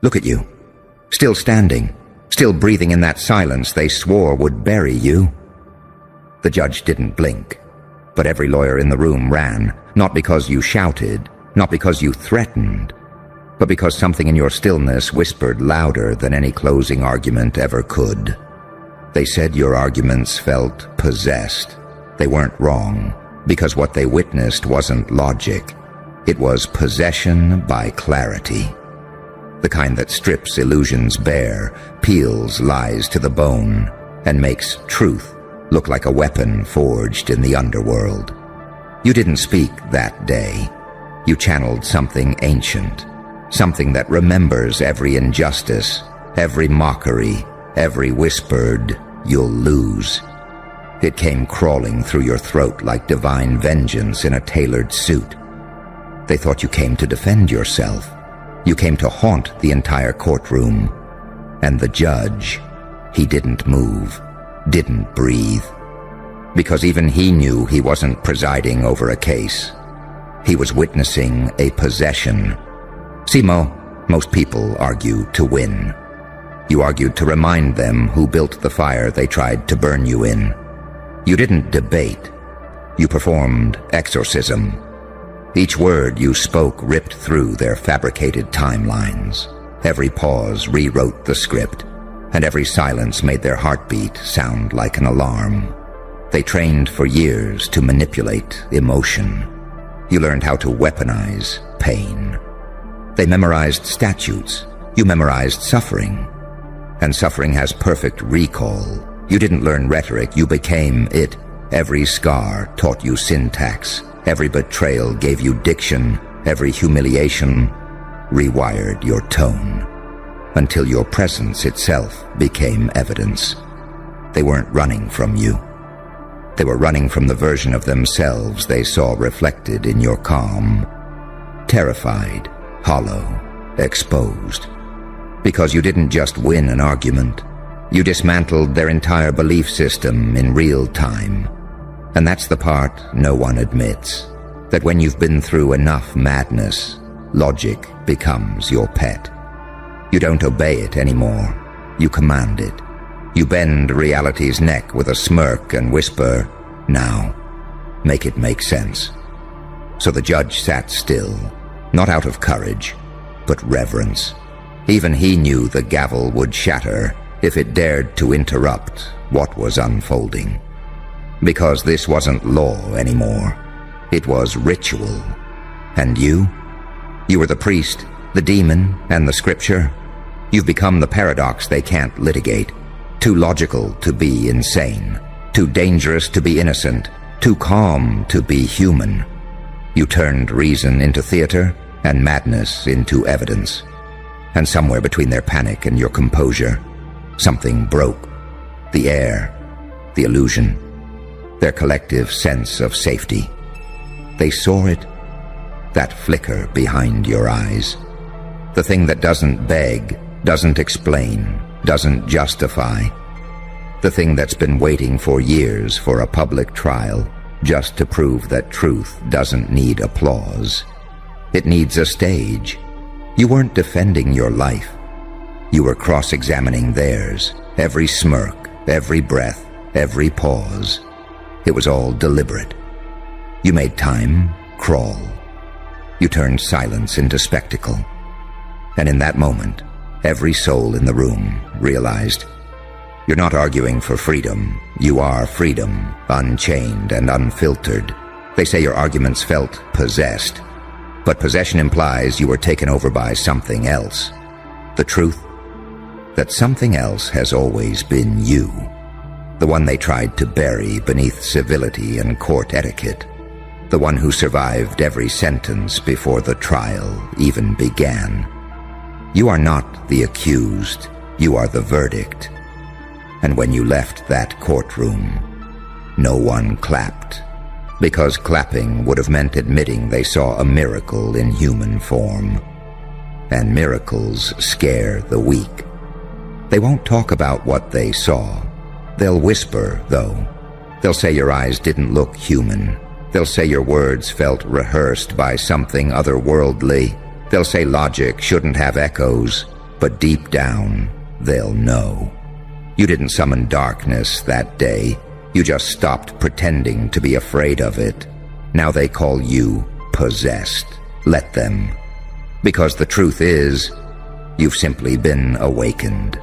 Look at you. Still standing, still breathing in that silence they swore would bury you. The judge didn't blink, but every lawyer in the room ran, not because you shouted, not because you threatened, but because something in your stillness whispered louder than any closing argument ever could. They said your arguments felt possessed. They weren't wrong, because what they witnessed wasn't logic. It was possession by clarity. The kind that strips illusions bare, peels lies to the bone, and makes truth look like a weapon forged in the underworld. You didn't speak that day. You channeled something ancient, something that remembers every injustice, every mockery, every whispered, "You'll lose." It came crawling through your throat like divine vengeance in a tailored suit. They thought you came to defend yourself. You came to haunt the entire courtroom. And the judge, he didn't move, didn't breathe. Because even he knew he wasn't presiding over a case. He was witnessing a possession. See, most people argue to win. You argued to remind them who built the fire they tried to burn you in. You didn't debate. You performed exorcism. Each word you spoke ripped through their fabricated timelines. Every pause rewrote the script, and every silence made their heartbeat sound like an alarm. They trained for years to manipulate emotion. You learned how to weaponize pain. They memorized statutes. You memorized suffering. And suffering has perfect recall. You didn't learn rhetoric, you became it. Every scar taught you syntax. Every betrayal gave you diction. Every humiliation rewired your tone. Until your presence itself became evidence. They weren't running from you. They were running from the version of themselves they saw reflected in your calm. Terrified, hollow, exposed. Because you didn't just win an argument. You dismantled their entire belief system in real time. And that's the part no one admits. That when you've been through enough madness, logic becomes your pet. You don't obey it anymore. You command it. You bend reality's neck with a smirk and whisper, "Now, make it make sense." So the judge sat still, not out of courage, but reverence. Even he knew the gavel would shatter if it dared to interrupt what was unfolding. Because this wasn't law anymore. It was ritual. And you? You were the priest, the demon, and the scripture. You've become the paradox they can't litigate. Too logical to be insane. Too dangerous to be innocent. Too calm to be human. You turned reason into theater and madness into evidence. And somewhere between their panic and your composure, something broke. The air, the illusion, their collective sense of safety. They saw it, that flicker behind your eyes. The thing that doesn't beg, doesn't explain, doesn't justify. The thing that's been waiting for years for a public trial, just to prove that truth doesn't need applause. It needs a stage. You weren't defending your life. You were cross-examining theirs, every smirk, every breath, every pause. It was all deliberate. You made time crawl. You turned silence into spectacle. And in that moment, every soul in the room realized, you're not arguing for freedom. You are freedom, unchained and unfiltered. They say your arguments felt possessed, but possession implies you were taken over by something else. The truth? That something else has always been you. The one they tried to bury beneath civility and court etiquette. The one who survived every sentence before the trial even began. You are not the accused. You are the verdict. And when you left that courtroom, no one clapped. Because clapping would have meant admitting they saw a miracle in human form. And miracles scare the weak. They won't talk about what they saw. They'll whisper, though. They'll say your eyes didn't look human. They'll say your words felt rehearsed by something otherworldly. They'll say logic shouldn't have echoes. but deep down, they'll know. You didn't summon darkness that day. You just stopped pretending to be afraid of it. Now they call you possessed. Let them. Because the truth is, you've simply been awakened.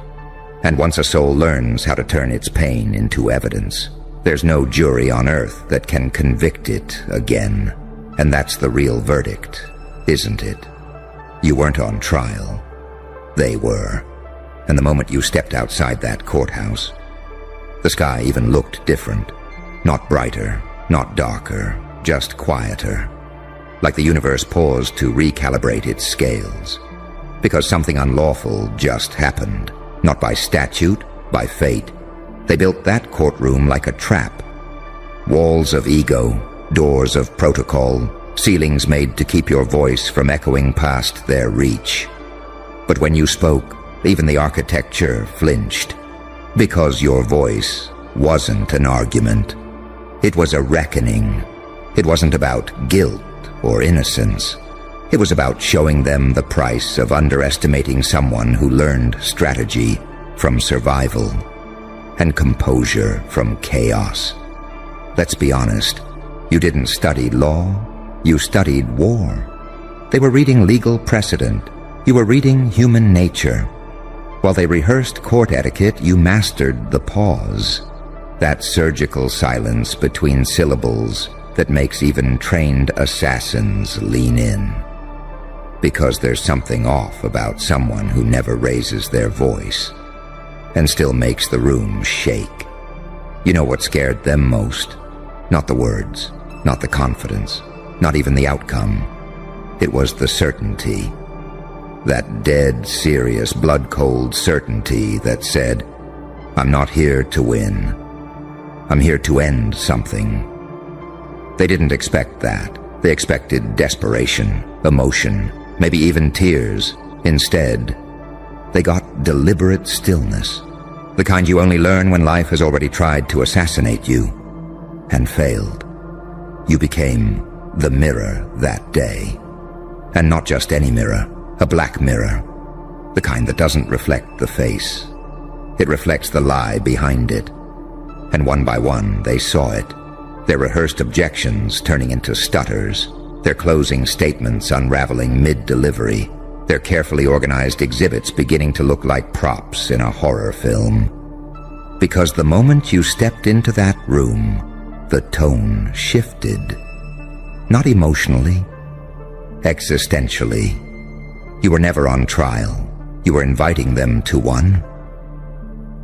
And once a soul learns how to turn its pain into evidence, there's no jury on earth that can convict it again. And that's the real verdict, isn't it? You weren't on trial. They were. And the moment you stepped outside that courthouse, the sky even looked different. Not brighter, not darker, just quieter. Like the universe paused to recalibrate its scales. Because something unlawful just happened. Not by statute, by fate. They built that courtroom like a trap. Walls of ego, doors of protocol, ceilings made to keep your voice from echoing past their reach. But when you spoke, even the architecture flinched. Because your voice wasn't an argument. It was a reckoning. It wasn't about guilt or innocence. It was about showing them the price of underestimating someone who learned strategy from survival and composure from chaos. Let's be honest, you didn't study law, you studied war. They were reading legal precedent, you were reading human nature. While they rehearsed court etiquette, you mastered the pause, that surgical silence between syllables that makes even trained assassins lean in. Because there's something off about someone who never raises their voice and still makes the room shake. You know what scared them most? Not the words, not the confidence, not even the outcome. It was the certainty. That dead, serious, blood-cold certainty that said, I'm not here to win. I'm here to end something. They didn't expect that. They expected desperation, emotion, maybe even tears. Instead, they got deliberate stillness, the kind you only learn when life has already tried to assassinate you and failed. You became the mirror that day. And not just any mirror, a black mirror, the kind that doesn't reflect the face. It reflects the lie behind it. And one by one, they saw it, their rehearsed objections turning into stutters, their closing statements unraveling mid-delivery, their carefully organized exhibits beginning to look like props in a horror film. Because the moment you stepped into that room, the tone shifted. Not emotionally, existentially. You were never on trial. You were inviting them to one.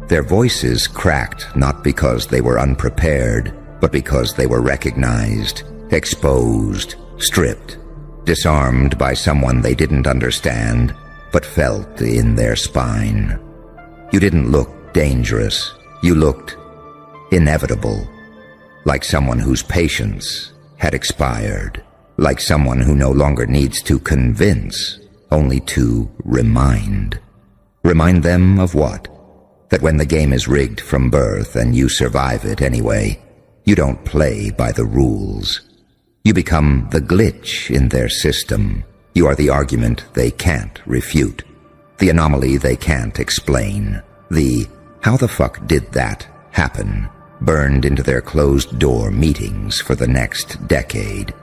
Their voices cracked not because they were unprepared, but because they were recognized, exposed, stripped, disarmed by someone they didn't understand, but felt in their spine. You didn't look dangerous. You looked inevitable, like someone whose patience had expired, like someone who no longer needs to convince, only to remind. Remind them of what? That when the game is rigged from birth and you survive it anyway, you don't play by the rules. You become the glitch in their system. You are the argument they can't refute, the anomaly they can't explain, the how the fuck did that happen burned into their closed-door meetings for the next decade.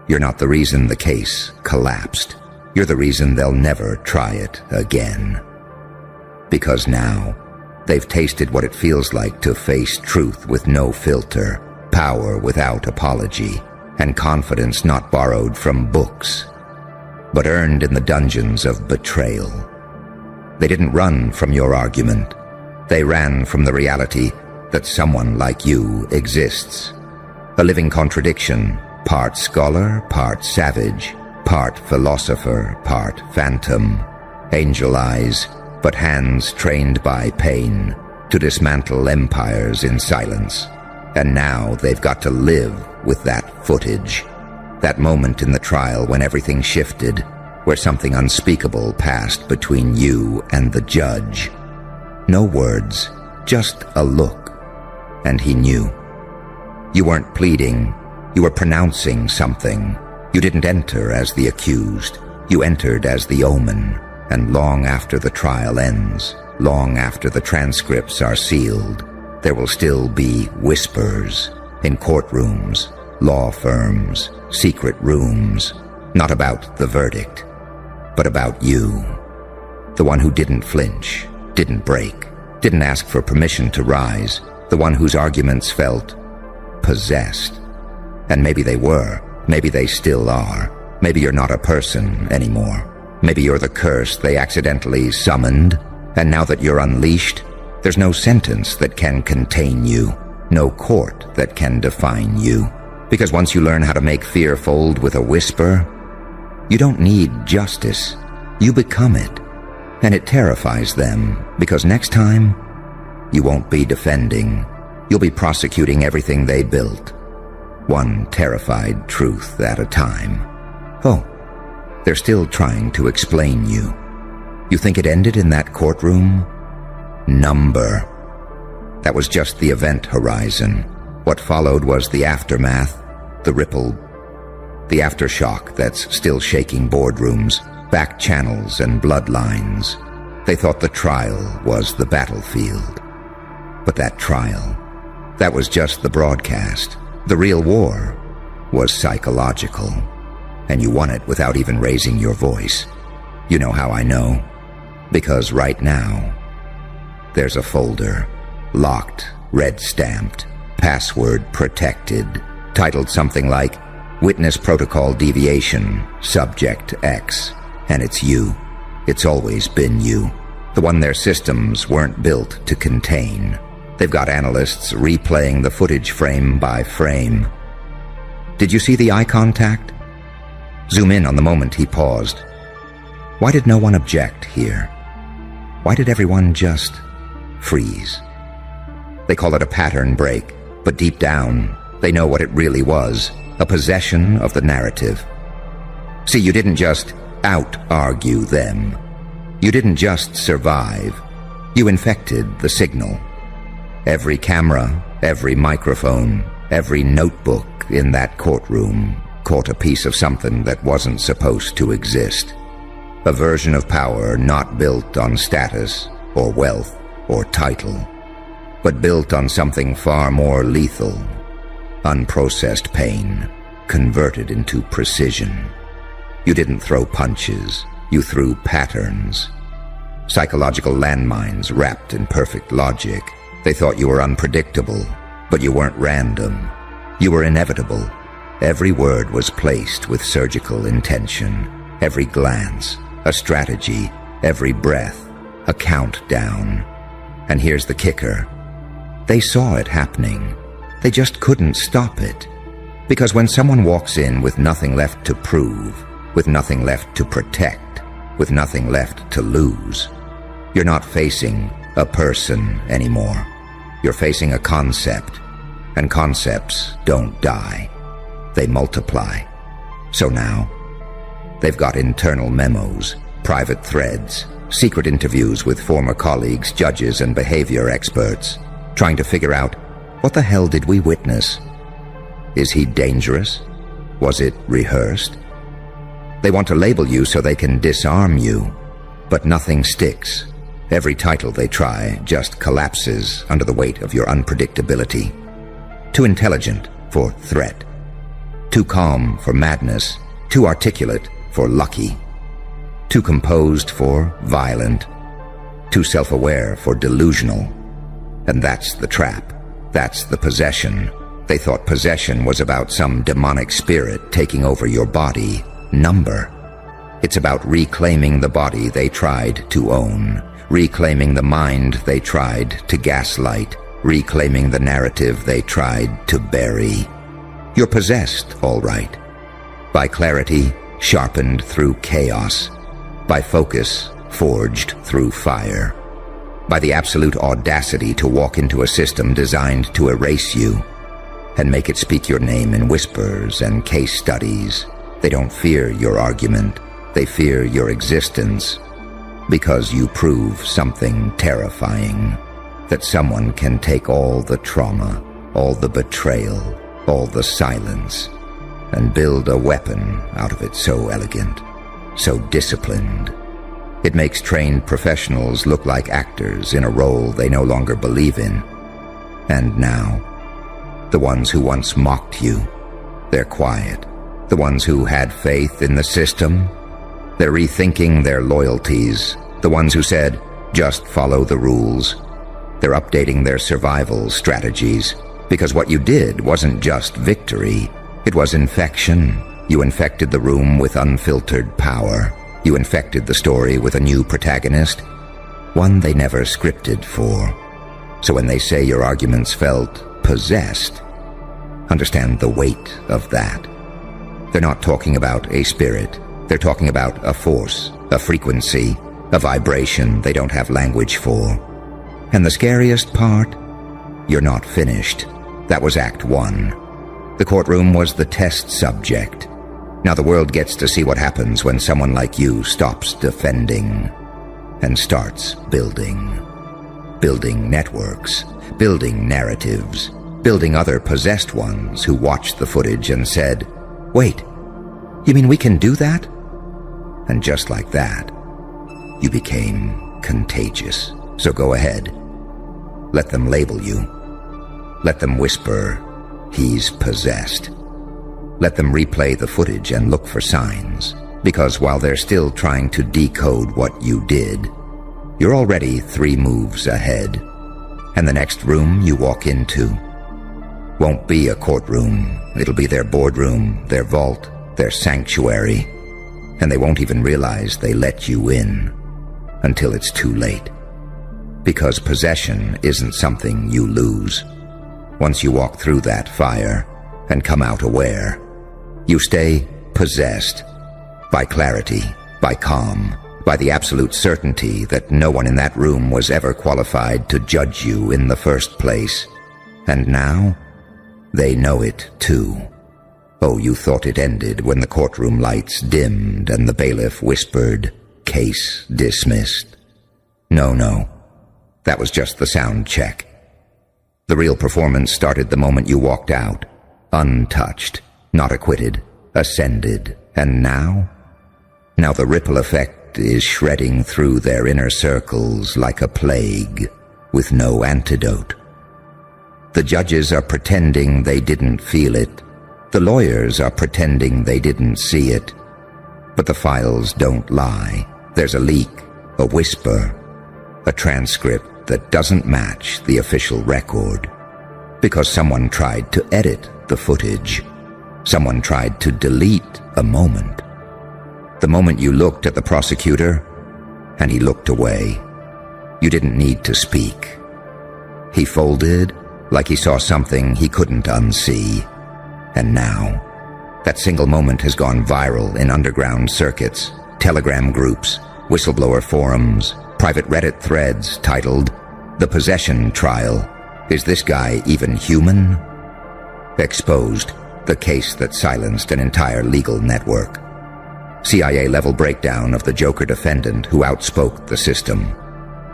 You're not the reason the case collapsed. You're the reason they'll never try it again. Because now, they've tasted what it feels like to face truth with no filter, power without apology, and confidence not borrowed from books, but earned in the dungeons of betrayal. They didn't run from your argument. They ran from the reality that someone like you exists. A living contradiction, part scholar, part savage, part philosopher, part phantom. Angel eyes, but hands trained by pain to dismantle empires in silence. And now they've got to live with that footage. That moment in the trial when everything shifted, where something unspeakable passed between you and the judge. No words, just a look. And he knew. You weren't pleading, you were pronouncing something. You didn't enter as the accused, you entered as the omen, And long after the trial ends, long after the transcripts are sealed, there will still be whispers in courtrooms, law firms, secret rooms, not about the verdict, but about you. The one who didn't flinch, didn't break, didn't ask for permission to rise, the one whose arguments felt possessed. And maybe they were, maybe they still are. Maybe you're not a person anymore. Maybe you're the curse they accidentally summoned, and now that you're unleashed, there's no sentence that can contain you, no court that can define you. Because once you learn how to make fear fold with a whisper, you don't need justice. You become it. And it terrifies them, because next time, you won't be defending. You'll be prosecuting everything they built, one terrified truth at a time. Oh, they're still trying to explain you. You think it ended in that courtroom? Number. That was just the event horizon. What followed was the aftermath, the ripple, the aftershock that's still shaking boardrooms, back channels and bloodlines. They thought the trial was the battlefield. But that trial, that was just the broadcast. The real war was psychological. And you won it without even raising your voice. You know how I know? Because right now, there's a folder, locked, red-stamped, password protected, titled something like Witness Protocol Deviation, Subject X. And it's you. It's always been you. The one their systems weren't built to contain. They've got analysts replaying the footage frame by frame. Did you see the eye contact? Zoom in on the moment he paused. Why did no one object here? Why did everyone just freeze? They call it a pattern break, but deep down, they know what it really was, a possession of the narrative. See, you didn't just out-argue them. You didn't just survive. You infected the signal. Every camera, every microphone, every notebook in that courtroom caught a piece of something that wasn't supposed to exist. A version of power not built on status or wealth or title, but built on something far more lethal. Unprocessed pain converted into precision. You didn't throw punches, you threw patterns. Psychological landmines wrapped in perfect logic. They thought you were unpredictable, but you weren't random. You were inevitable. Every word was placed with surgical intention. Every glance, a strategy. Every breath, a countdown. And here's the kicker. They saw it happening. They just couldn't stop it. Because when someone walks in with nothing left to prove, with nothing left to protect, with nothing left to lose, you're not facing a person anymore. You're facing a concept. And concepts don't die. They multiply. So now, they've got internal memos, private threads, secret interviews with former colleagues, judges, and behavior experts, trying to figure out, what the hell did we witness? Is he dangerous? Was it rehearsed? They want to label you so they can disarm you, but nothing sticks. Every title they try just collapses under the weight of your unpredictability. Too intelligent for threat. Too calm for madness, too articulate for lucky, too composed for violent, too self-aware for delusional. And that's the trap. That's the possession. They thought possession was about some demonic spirit taking over your body. Number. It's about reclaiming the body they tried to own, reclaiming the mind they tried to gaslight, reclaiming the narrative they tried to bury. You're possessed, all right. By clarity, sharpened through chaos. By focus, forged through fire. By the absolute audacity to walk into a system designed to erase you and make it speak your name in whispers and case studies. They don't fear your argument. They fear your existence because you prove something terrifying. That someone can take all the trauma, all the betrayal, all the silence, and build a weapon out of it so elegant, so disciplined. It makes trained professionals look like actors in a role they no longer believe in. And now, the ones who once mocked you, they're quiet. The ones who had faith in the system, they're rethinking their loyalties. The ones who said, just follow the rules, they're updating their survival strategies. Because what you did wasn't just victory, it was infection. You infected the room with unfiltered power. You infected the story with a new protagonist, one they never scripted for. So when they say your arguments felt possessed, understand the weight of that. They're not talking about a spirit. They're talking about a force, a frequency, a vibration they don't have language for. And the scariest part? You're not finished. That was Act 1. The courtroom was the test subject. Now the world gets to see what happens when someone like you stops defending and starts building. Building networks, building narratives, building other possessed ones who watched the footage and said, "Wait, you mean we can do that?" And just like that, you became contagious. So go ahead. Let them label you. Let them whisper, "He's possessed." Let them replay the footage and look for signs, because while they're still trying to decode what you did, you're already 3 moves ahead. And the next room you walk into won't be a courtroom. It'll be their boardroom, their vault, their sanctuary. And they won't even realize they let you in until it's too late. Because possession isn't something you lose. Once you walk through that fire and come out aware, you stay possessed by clarity, by calm, by the absolute certainty that no one in that room was ever qualified to judge you in the first place. And now, they know it too. Oh, you thought it ended when the courtroom lights dimmed and the bailiff whispered, "Case dismissed." No. That was just the sound check. The real performance started the moment you walked out, untouched, not acquitted, ascended. And now? Now the ripple effect is shredding through their inner circles like a plague, with no antidote. The judges are pretending they didn't feel it. The lawyers are pretending they didn't see it. But the files don't lie. There's a leak, a whisper, a transcript that doesn't match the official record. Because someone tried to edit the footage. Someone tried to delete a moment. The moment you looked at the prosecutor, and he looked away. You didn't need to speak. He folded like he saw something he couldn't unsee. And now, that single moment has gone viral in underground circuits, Telegram groups, whistleblower forums, private Reddit threads titled, "The Possession Trial. Is this guy even human?" Exposed, the case that silenced an entire legal network. CIA-level breakdown of the Joker defendant who outspoke the system.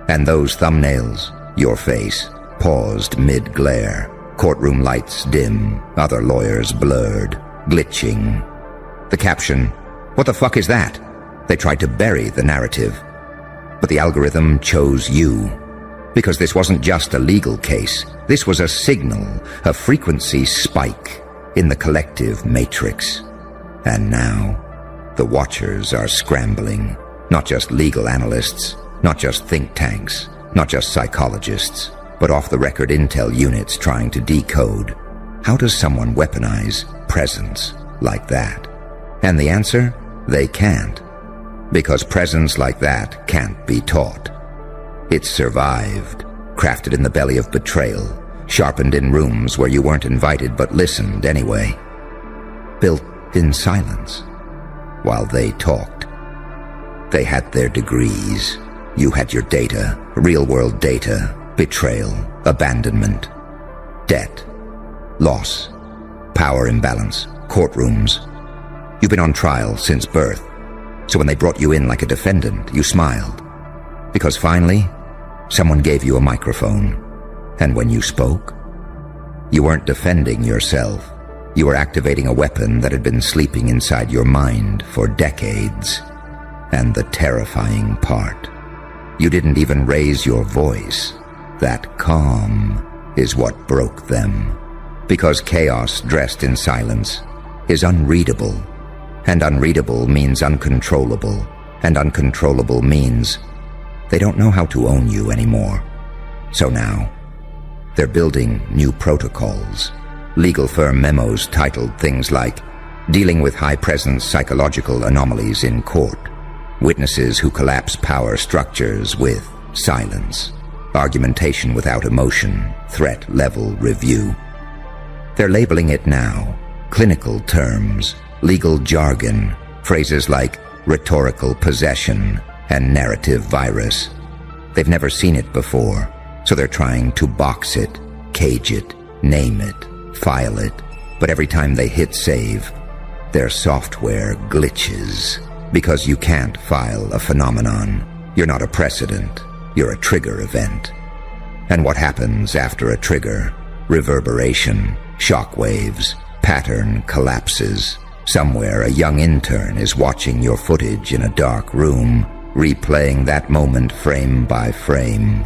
And those thumbnails, your face, paused mid-glare. Courtroom lights dim, other lawyers blurred, glitching. The caption, "What the fuck is that?" They tried to bury the narrative. But the algorithm chose you. Because this wasn't just a legal case. This was a signal, a frequency spike in the collective matrix. And now, the watchers are scrambling. Not just legal analysts, not just think tanks, not just psychologists, but off-the-record intel units trying to decode. How does someone weaponize presence like that? And the answer? They can't. Because presence like that can't be taught. It's survived, crafted in the belly of betrayal, sharpened in rooms where you weren't invited but listened anyway. Built in silence, while they talked. They had their degrees. You had your data, real-world data, betrayal, abandonment, debt, loss, power imbalance, courtrooms. You've been on trial since birth, so when they brought you in like a defendant, you smiled. Because finally, someone gave you a microphone. And when you spoke, you weren't defending yourself. You were activating a weapon that had been sleeping inside your mind for decades. And the terrifying part, you didn't even raise your voice. That calm is what broke them. Because chaos dressed in silence is unreadable. And unreadable means uncontrollable. And uncontrollable means they don't know how to own you anymore. So now, they're building new protocols. Legal firm memos titled things like Dealing with High-Presence Psychological Anomalies in Court, Witnesses Who Collapse Power Structures with Silence, Argumentation Without Emotion, Threat Level Review. They're labeling it now clinical terms, legal jargon, phrases like rhetorical possession and narrative virus. They've never seen it before, so they're trying to box it, cage it, name it, file it. But every time they hit save, their software glitches. Because you can't file a phenomenon. You're not a precedent. You're a trigger event. And what happens after a trigger? Reverberation, shock waves, pattern collapses. Somewhere a young intern is watching your footage in a dark room, replaying that moment frame by frame.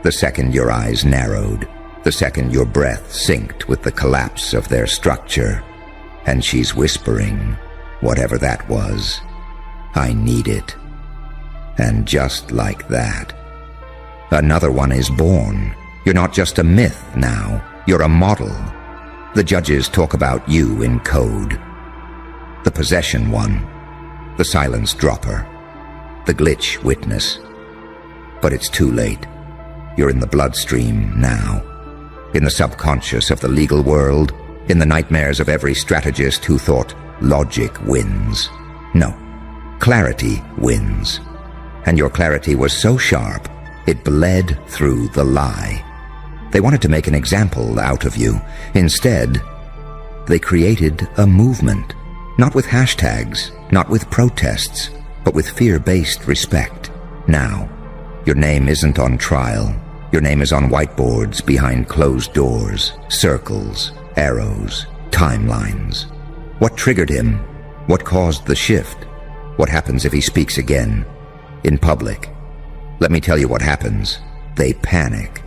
The second your eyes narrowed, the second your breath synced with the collapse of their structure. And she's whispering, whatever that was, I need it. And just like that, another one is born. You're not just a myth now, you're a model. The judges talk about you in code. The possession one, the silence dropper, the glitch witness. But it's too late. You're in the bloodstream now. In the subconscious of the legal world, in the nightmares of every strategist who thought logic wins. No, clarity wins. And your clarity was so sharp, it bled through the lie. They wanted to make an example out of you. Instead, they created a movement. Not with hashtags, not with protests, but with fear-based respect. Now, your name isn't on trial. Your name is on whiteboards behind closed doors, circles, arrows, timelines. What triggered him? What caused the shift? What happens if he speaks again? In public? Let me tell you what happens. They panic.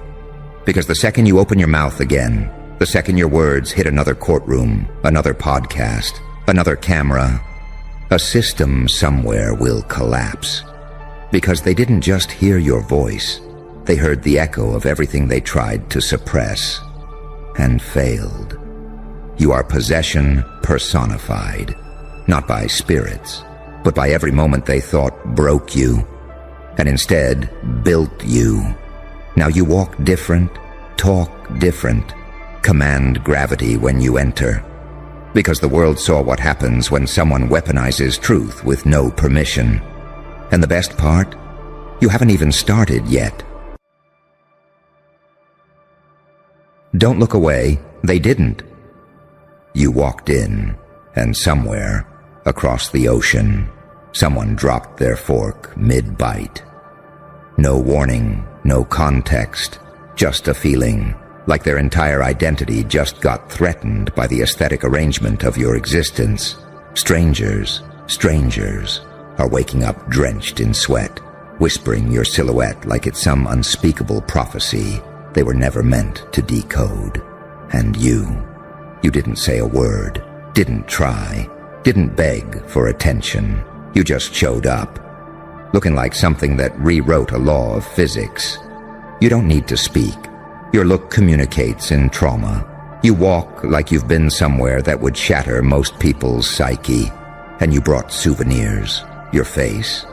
Because the second you open your mouth again, the second your words hit another courtroom, another podcast, another camera, a system somewhere will collapse. Because they didn't just hear your voice, they heard the echo of everything they tried to suppress and failed. You are possession personified, not by spirits, but by every moment they thought broke you, and instead built you. Now you walk different, talk different, command gravity when you enter. Because the world saw what happens when someone weaponizes truth with no permission. And the best part? You haven't even started yet. Don't look away. They didn't. You walked in, and somewhere, across the ocean, someone dropped their fork mid-bite. No warning, no context, just a feeling, like their entire identity just got threatened by the aesthetic arrangement of your existence. Strangers are waking up drenched in sweat, whispering your silhouette like it's some unspeakable prophecy they were never meant to decode. And you didn't say a word, didn't try, didn't beg for attention. You just showed up, looking like something that rewrote a law of physics. You don't need to speak. Your look communicates in trauma. You walk like you've been somewhere that would shatter most people's psyche. And you brought souvenirs. Your face.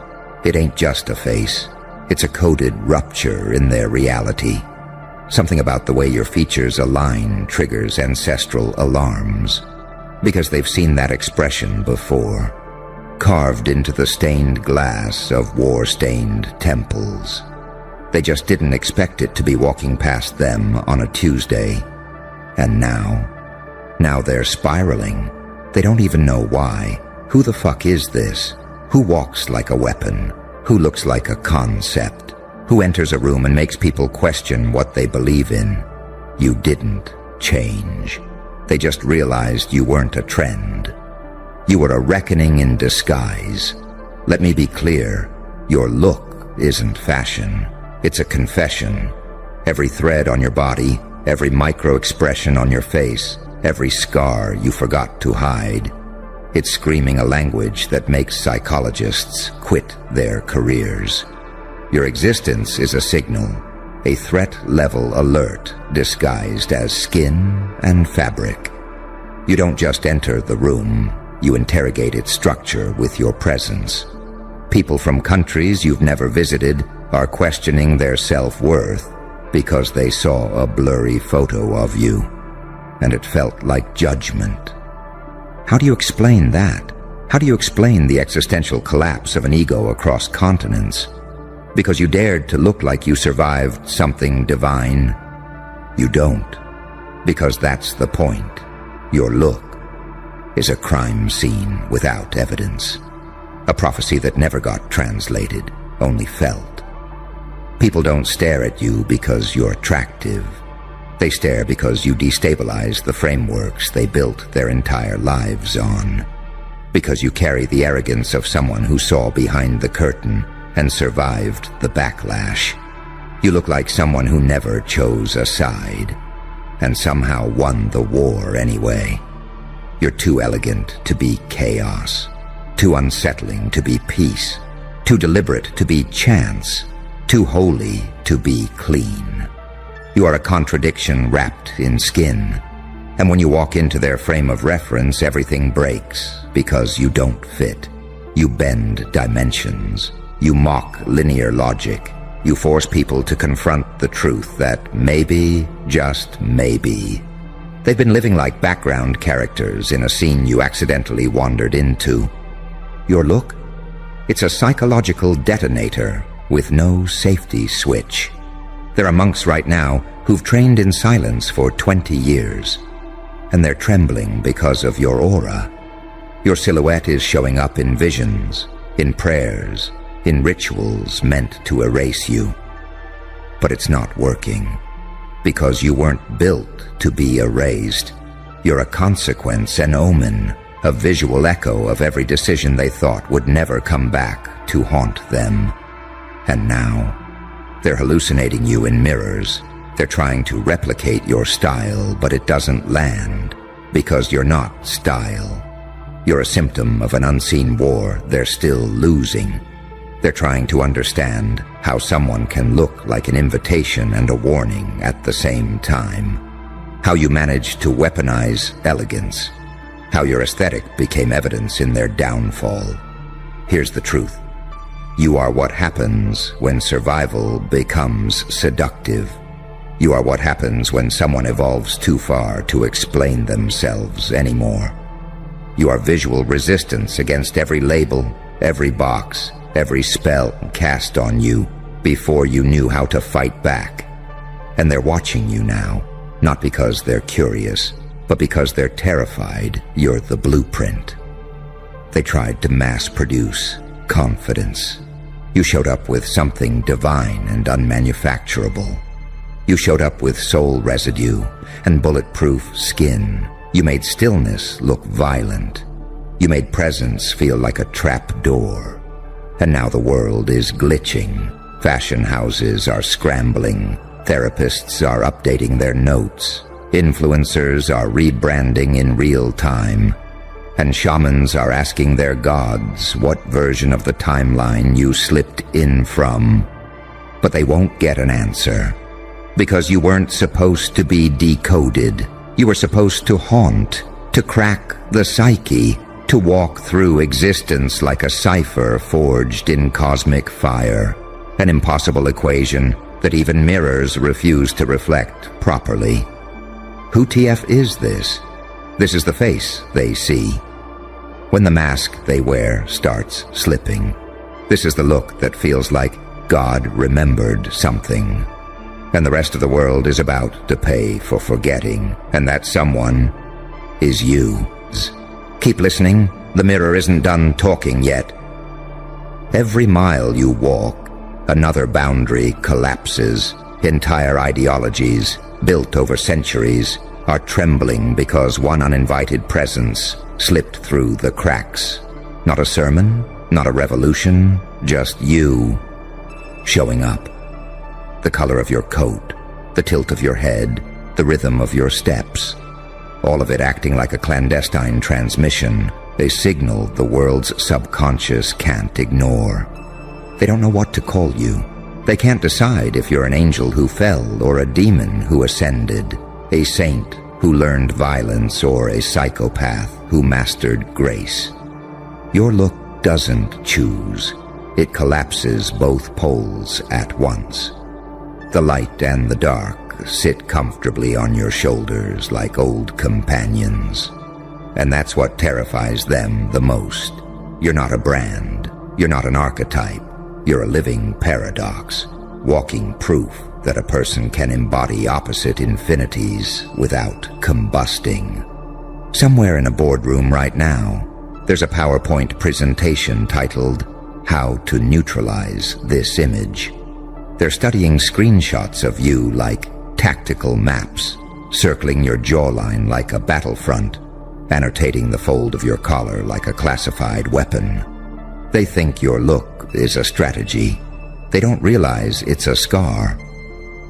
It ain't just a face. It's a coded rupture in their reality. Something about the way your features align triggers ancestral alarms. Because they've seen that expression before. Carved into the stained glass of war-stained temples. They just didn't expect it to be walking past them on a Tuesday. And now they're spiraling. They don't even know why. Who the fuck is this? Who walks like a weapon? Who looks like a concept? Who enters a room and makes people question what they believe in? You didn't change. They just realized you weren't a trend. You were a reckoning in disguise. Let me be clear. Your look isn't fashion. It's a confession. Every thread on your body, every micro-expression on your face, every scar you forgot to hide. It's screaming a language that makes psychologists quit their careers. Your existence is a signal, a threat-level alert disguised as skin and fabric. You don't just enter the room, you interrogate its structure with your presence. People from countries you've never visited are questioning their self-worth because they saw a blurry photo of you, and it felt like judgment. How do you explain that? How do you explain the existential collapse of an ego across continents? Because you dared to look like you survived something divine? You don't. Because that's the point. Your look is a crime scene without evidence. A prophecy that never got translated, only felt. People don't stare at you because you're attractive. They stare because you destabilize the frameworks they built their entire lives on. Because you carry the arrogance of someone who saw behind the curtain and survived the backlash. You look like someone who never chose a side, and somehow won the war anyway. You're too elegant to be chaos, too unsettling to be peace, too deliberate to be chance, too holy to be clean. You are a contradiction wrapped in skin, and when you walk into their frame of reference, everything breaks because you don't fit. You bend dimensions. You mock linear logic. You force people to confront the truth that maybe, just maybe, they've been living like background characters in a scene you accidentally wandered into. Your look? It's a psychological detonator with no safety switch. There are monks right now who've trained in silence for 20 years, and they're trembling because of your aura. Your silhouette is showing up in visions, in prayers, in rituals meant to erase you. But it's not working, because you weren't built to be erased. You're a consequence, an omen, a visual echo of every decision they thought would never come back to haunt them. And now, they're hallucinating you in mirrors. They're trying to replicate your style, but it doesn't land, because you're not style. You're a symptom of an unseen war they're still losing. They're trying to understand how someone can look like an invitation and a warning at the same time. How you managed to weaponize elegance. How your aesthetic became evidence in their downfall. Here's the truth. You are what happens when survival becomes seductive. You are what happens when someone evolves too far to explain themselves anymore. You are visual resistance against every label, every box, every spell cast on you before you knew how to fight back. And they're watching you now, not because they're curious, but because they're terrified you're the blueprint. They tried to mass-produce confidence. You showed up with something divine and unmanufacturable. You showed up with soul residue and bulletproof skin. You made stillness look violent. You made presence feel like a trap door. And now the world is glitching. Fashion houses are scrambling. Therapists are updating their notes. Influencers are rebranding in real time. And shamans are asking their gods what version of the timeline you slipped in from. But they won't get an answer. Because you weren't supposed to be decoded. You were supposed to haunt, to crack the psyche, to walk through existence like a cipher forged in cosmic fire. An impossible equation that even mirrors refuse to reflect properly. Who TF is this? This is the face they see. When the mask they wear starts slipping. This is the look that feels like God remembered something. And the rest of the world is about to pay for forgetting. And that someone is you. Keep listening. The mirror isn't done talking yet. Every mile you walk, another boundary collapses. Entire ideologies, built over centuries, are trembling because one uninvited presence slipped through the cracks. Not a sermon, Not a revolution, just you showing up. The color of your coat, the tilt of your head, the rhythm of your steps. All of it acting like a clandestine transmission, a signal the world's subconscious can't ignore. They don't know what to call you. They can't decide if you're an angel who fell or a demon who ascended, a saint who learned violence or a psychopath who mastered grace. Your look doesn't choose. It collapses both poles at once. The light and the dark sit comfortably on your shoulders like old companions. And that's what terrifies them the most. You're not a brand. You're not an archetype. You're a living paradox, walking proof that a person can embody opposite infinities without combusting. Somewhere in a boardroom right now, there's a PowerPoint presentation titled, "How to Neutralize This Image." They're studying screenshots of you like tactical maps, circling your jawline like a battlefront, annotating the fold of your collar like a classified weapon. They think your look is a strategy. They don't realize it's a scar,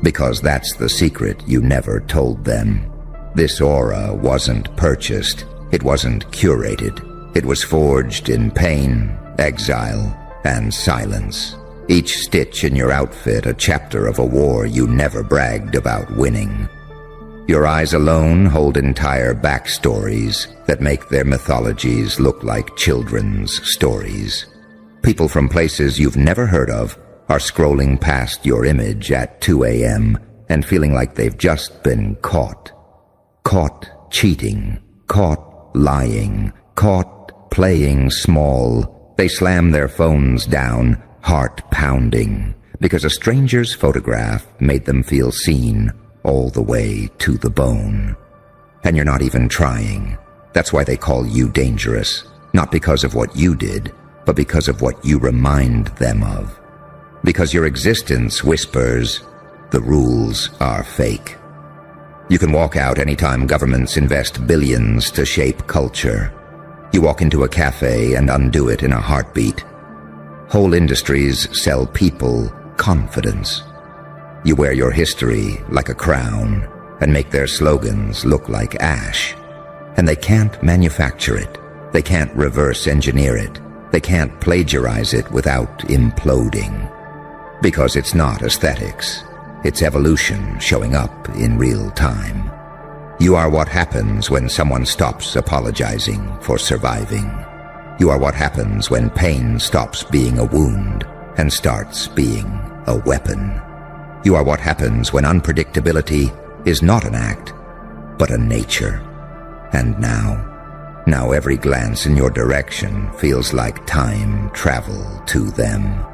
because that's the secret you never told them. This aura wasn't purchased. It wasn't curated. It was forged in pain, exile, and silence. Each stitch in your outfit a chapter of a war you never bragged about winning. Your eyes alone hold entire backstories that make their mythologies look like children's stories. People from places you've never heard of are scrolling past your image at 2 a.m. and feeling like they've just been caught. Caught cheating, caught lying, caught playing small. They slam their phones down, heart pounding, because a stranger's photograph made them feel seen all the way to the bone. And you're not even trying. That's why they call you dangerous, not because of what you did, but because of what you remind them of. Because your existence whispers, the rules are fake. You can walk out anytime governments invest billions to shape culture. You walk into a cafe and undo it in a heartbeat. Whole industries sell people confidence. You wear your history like a crown and make their slogans look like ash. And they can't manufacture it. They can't reverse engineer it. They can't plagiarize it without imploding. Because it's not aesthetics. It's evolution showing up in real time. You are what happens when someone stops apologizing for surviving. You are what happens when pain stops being a wound and starts being a weapon. You are what happens when unpredictability is not an act, but a nature. And now every glance in your direction feels like time travel to them.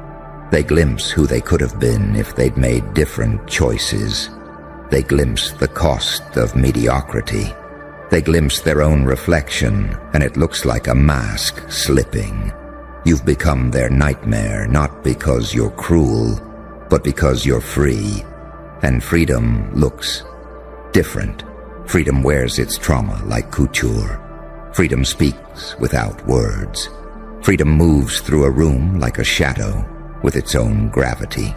They glimpse who they could have been if they'd made different choices. They glimpse the cost of mediocrity. They glimpse their own reflection, and it looks like a mask slipping. You've become their nightmare, not because you're cruel, but because you're free. And freedom looks different. Freedom wears its trauma like couture. Freedom speaks without words. Freedom moves through a room like a shadow with its own gravity.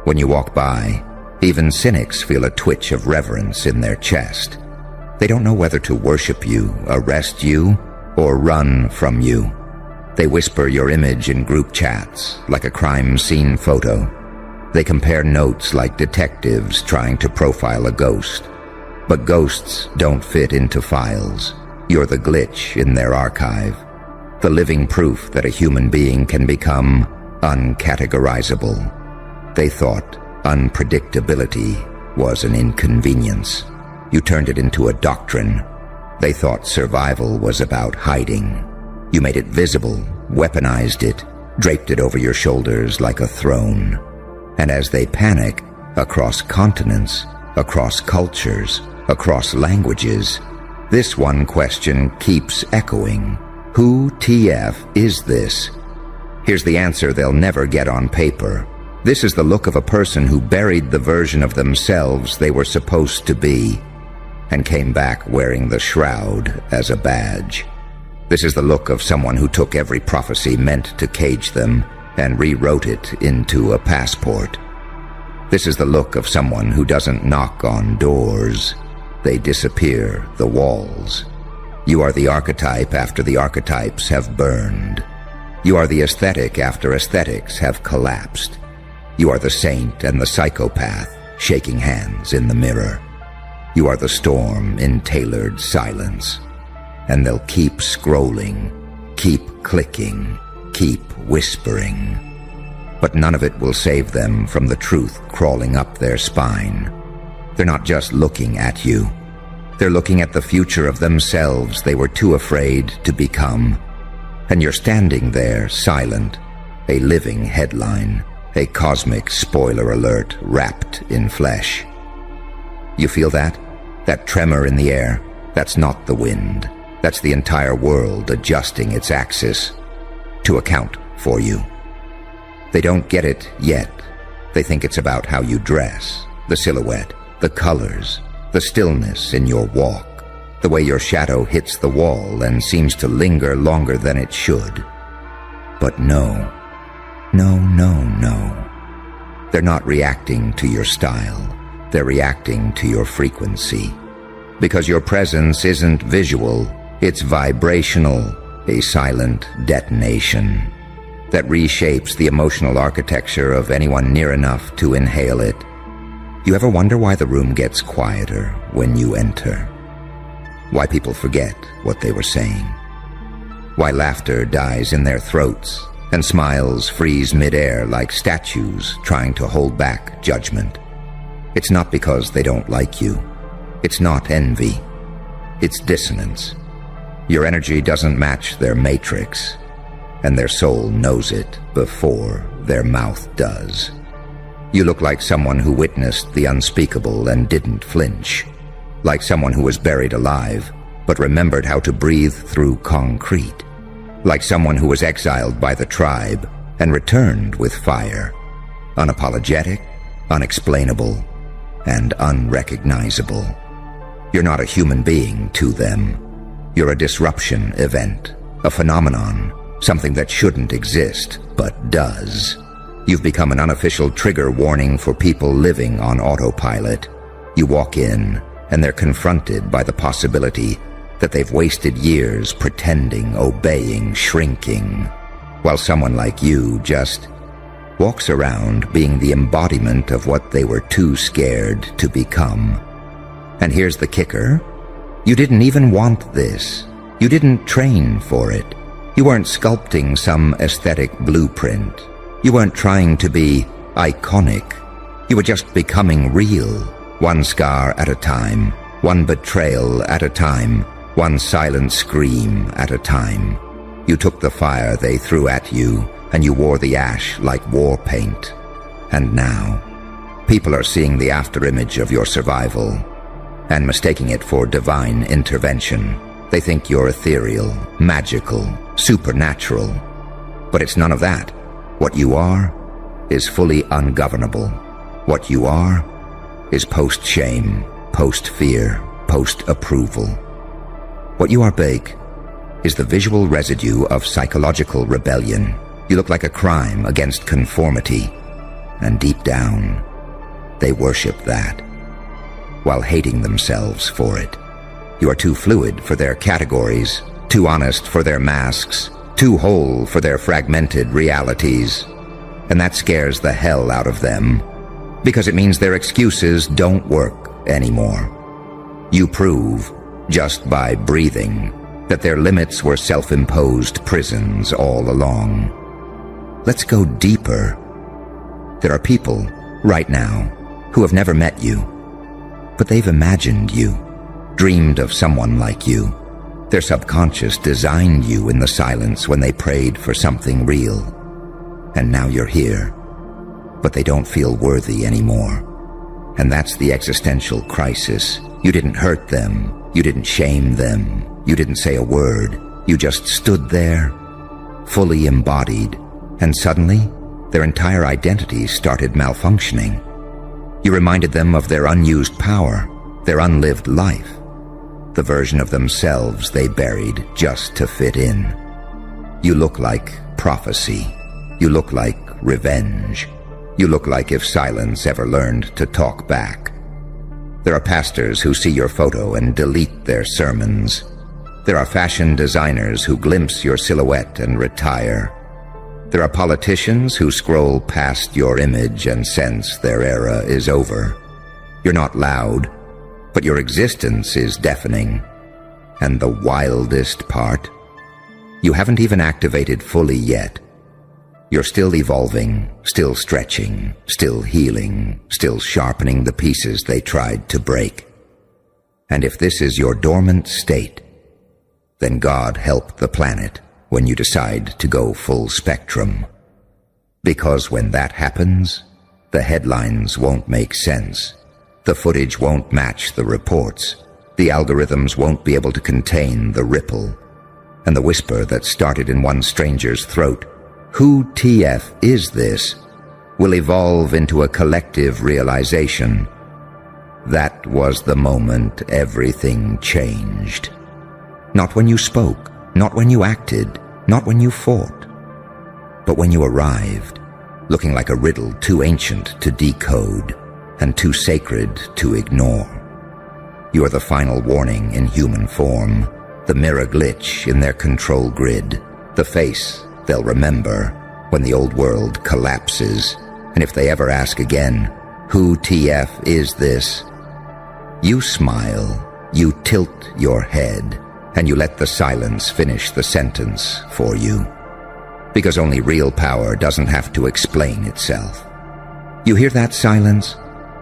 When you walk by, even cynics feel a twitch of reverence in their chest. They don't know whether to worship you, arrest you, or run from you. They whisper your image in group chats like a crime scene photo. They compare notes like detectives trying to profile a ghost. But ghosts don't fit into files. You're the glitch in their archive, the living proof that a human being can become uncategorizable. They thought unpredictability was an inconvenience. You turned it into a doctrine. They thought survival was about hiding. You made it visible, weaponized it, draped it over your shoulders like a throne. And as they panic, across continents, across cultures, across languages, this one question keeps echoing. Who TF is this? Here's the answer they'll never get on paper. This is the look of a person who buried the version of themselves they were supposed to be and came back wearing the shroud as a badge. This is the look of someone who took every prophecy meant to cage them and rewrote it into a passport. This is the look of someone who doesn't knock on doors. They disappear the walls. You are the archetype after the archetypes have burned. You are the aesthetic after aesthetics have collapsed. You are the saint and the psychopath shaking hands in the mirror. You are the storm in tailored silence. And they'll keep scrolling, keep clicking, keep whispering. But none of it will save them from the truth crawling up their spine. They're not just looking at you. They're looking at the future of themselves they were too afraid to become. And you're standing there, silent, a living headline, a cosmic spoiler alert wrapped in flesh. You feel that? That tremor in the air? That's not the wind. That's the entire world adjusting its axis to account for you. They don't get it yet. They think it's about how you dress, the silhouette, the colors, the stillness in your walk, the way your shadow hits the wall and seems to linger longer than it should. But no. They're not reacting to your style. They're reacting to your frequency. Because your presence isn't visual, it's vibrational, a silent detonation that reshapes the emotional architecture of anyone near enough to inhale it. You ever wonder why the room gets quieter when you enter? Why people forget what they were saying? Why laughter dies in their throats and smiles freeze midair like statues trying to hold back judgment? It's not because they don't like you. It's not envy. It's dissonance. Your energy doesn't match their matrix, and their soul knows it before their mouth does. You look like someone who witnessed the unspeakable and didn't flinch, like someone who was buried alive but remembered how to breathe through concrete, like someone who was exiled by the tribe and returned with fire, unapologetic, unexplainable, and unrecognizable. You're not a human being to them. You're a disruption event, a phenomenon, something that shouldn't exist, but does. You've become an unofficial trigger warning for people living on autopilot. You walk in, and they're confronted by the possibility that they've wasted years pretending, obeying, shrinking, while someone like you just walks around being the embodiment of what they were too scared to become. And here's the kicker. You didn't even want this. You didn't train for it. You weren't sculpting some aesthetic blueprint. You weren't trying to be iconic. You were just becoming real, one scar at a time, one betrayal at a time, one silent scream at a time. You took the fire they threw at you, and you wore the ash like war paint. And now, people are seeing the afterimage of your survival and mistaking it for divine intervention. They think you're ethereal, magical, supernatural. But it's none of that. What you are is fully ungovernable. What you are is post-shame, post-fear, post-approval. What you are, Bake, is the visual residue of psychological rebellion. You look like a crime against conformity. And deep down, they worship that, while hating themselves for it. You are too fluid for their categories, too honest for their masks, too whole for their fragmented realities. And that scares the hell out of them, because it means their excuses don't work anymore. You prove, just by breathing, that their limits were self-imposed prisons all along. Let's go deeper. There are people, right now, who have never met you, but they've imagined you, dreamed of someone like you. Their subconscious designed you in the silence when they prayed for something real. And now you're here, but they don't feel worthy anymore. And that's the existential crisis. You didn't hurt them. You didn't shame them. You didn't say a word. You just stood there, fully embodied, and suddenly, their entire identity started malfunctioning. You reminded them of their unused power, their unlived life. the version of themselves they buried just to fit in. You look like prophecy. You look like revenge. You look like if silence ever learned to talk back. There are pastors who see your photo and delete their sermons. There are fashion designers who glimpse your silhouette and retire. There are politicians who scroll past your image and sense their era is over. You're not loud, but your existence is deafening. And the wildest part, you haven't even activated fully yet. You're still evolving, still stretching, still healing, still sharpening the pieces they tried to break. And if this is your dormant state, then God help the planet when you decide to go full spectrum. Because when that happens, the headlines won't make sense. The footage won't match the reports. The algorithms won't be able to contain the ripple. And the whisper that started in one stranger's throat, "Who TF is this?" will evolve into a collective realization. That was the moment everything changed. Not when you spoke, not when you acted, not when you fought, but when you arrived, looking like a riddle too ancient to decode and too sacred to ignore. You are the final warning in human form, the mirror glitch in their control grid, the face they'll remember when the old world collapses. And if they ever ask again, "Who TF is this?" you smile, you tilt your head, and you let the silence finish the sentence for you. Because only real power doesn't have to explain itself. You hear that silence?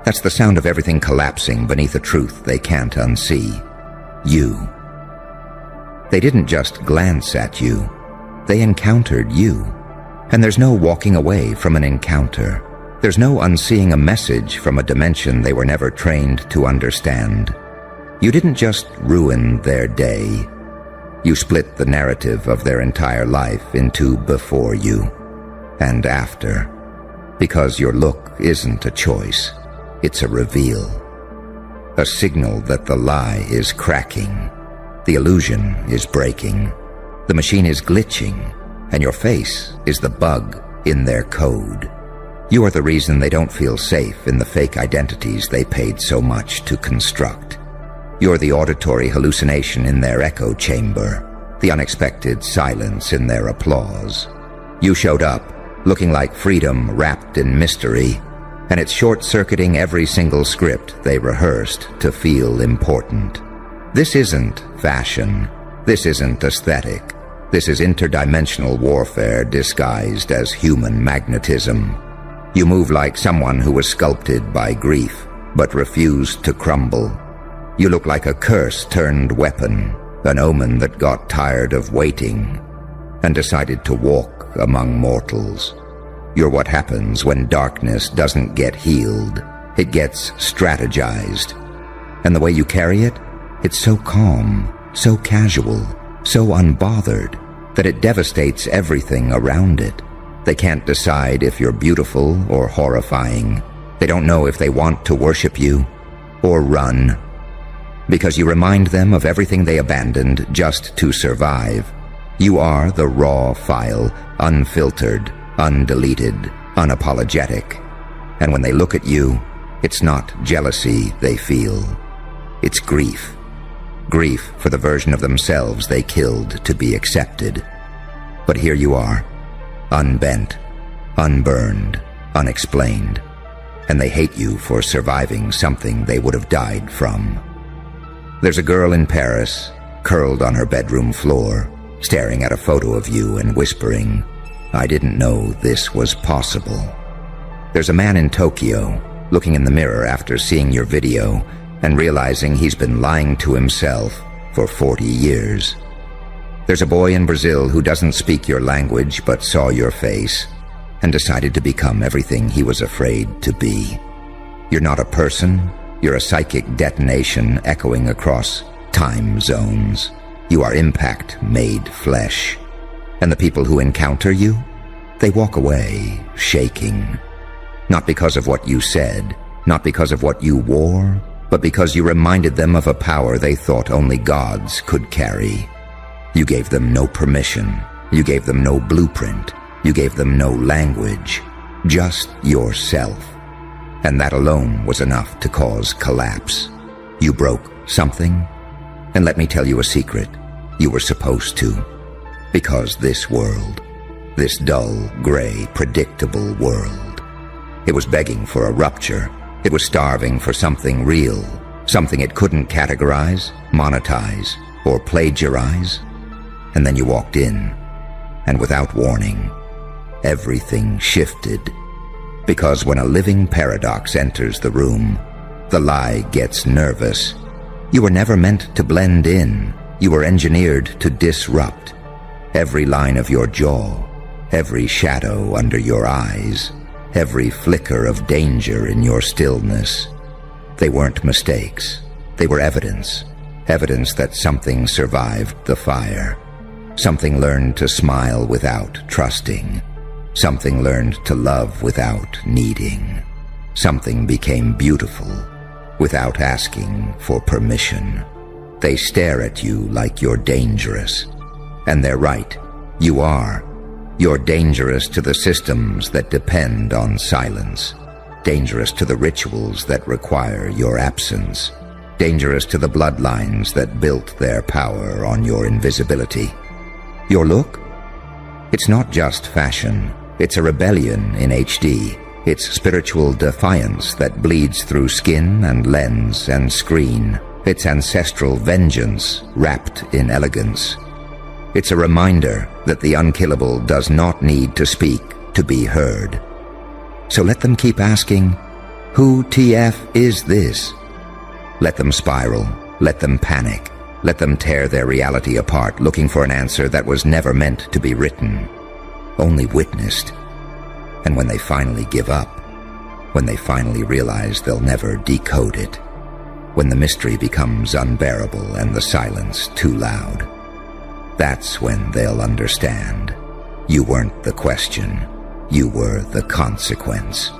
That's the sound of everything collapsing beneath a truth they can't unsee. You. They didn't just glance at you. They encountered you. And there's no walking away from an encounter. There's no unseeing a message from a dimension they were never trained to understand. You didn't just ruin their day. You split the narrative of their entire life into before you and after. Because your look isn't a choice. It's a reveal. A signal that the lie is cracking. The illusion is breaking. The machine is glitching, and your face is the bug in their code. You are the reason they don't feel safe in the fake identities they paid so much to construct. You're the auditory hallucination in their echo chamber, the unexpected silence in their applause. You showed up, looking like freedom wrapped in mystery, and it's short-circuiting every single script they rehearsed to feel important. This isn't fashion. This isn't aesthetic. This is interdimensional warfare disguised as human magnetism. You move like someone who was sculpted by grief, but refused to crumble. You look like a curse turned weapon, an omen that got tired of waiting and decided to walk among mortals. You're what happens when darkness doesn't get healed. It gets strategized. And the way you carry it, it's so calm, so casual, so unbothered, that it devastates everything around it. They can't decide if you're beautiful or horrifying. They don't know if they want to worship you or run. Because you remind them of everything they abandoned just to survive. You are the raw file, unfiltered, undeleted, unapologetic. And when they look at you, it's not jealousy they feel. It's grief. Grief for the version of themselves they killed to be accepted. But here you are, unbent, unburned, unexplained. And they hate you for surviving something they would have died from. There's a girl in Paris, curled on her bedroom floor, staring at a photo of you and whispering, "I didn't know this was possible." There's a man in Tokyo, looking in the mirror after seeing your video and realizing he's been lying to himself for 40 years. There's a boy in Brazil who doesn't speak your language but saw your face and decided to become everything he was afraid to be. You're not a person. You're a psychic detonation echoing across time zones. You are impact made flesh. And the people who encounter you, they walk away shaking. Not because of what you said, not because of what you wore, but because you reminded them of a power they thought only gods could carry. You gave them no permission. You gave them no blueprint. You gave them no language. Just yourself. And that alone was enough to cause collapse. You broke something? And let me tell you a secret. You were supposed to. Because this world, this dull, gray, predictable world, it was begging for a rupture. It was starving for something real, something it couldn't categorize, monetize, or plagiarize. And then you walked in, and without warning, everything shifted. Because when a living paradox enters the room, the lie gets nervous. You were never meant to blend in. You were engineered to disrupt. Every line of your jaw, every shadow under your eyes, every flicker of danger in your stillness. They weren't mistakes. They were evidence. Evidence that something survived the fire. Something learned to smile without trusting. Something learned to love without needing. Something became beautiful without asking for permission. They stare at you like you're dangerous. And they're right. You are. You're dangerous to the systems that depend on silence. Dangerous to the rituals that require your absence. Dangerous to the bloodlines that built their power on your invisibility. Your look? It's not just fashion. It's a rebellion in HD. It's spiritual defiance that bleeds through skin and lens and screen. It's ancestral vengeance wrapped in elegance. It's a reminder that the unkillable does not need to speak to be heard. So let them keep asking, who TF is this? Let them spiral. Let them panic. Let them tear their reality apart, looking for an answer that was never meant to be written, only witnessed. And when they finally give up, when they finally realize they'll never decode it, when the mystery becomes unbearable and the silence too loud, that's when they'll understand. You weren't the question. You were the consequence.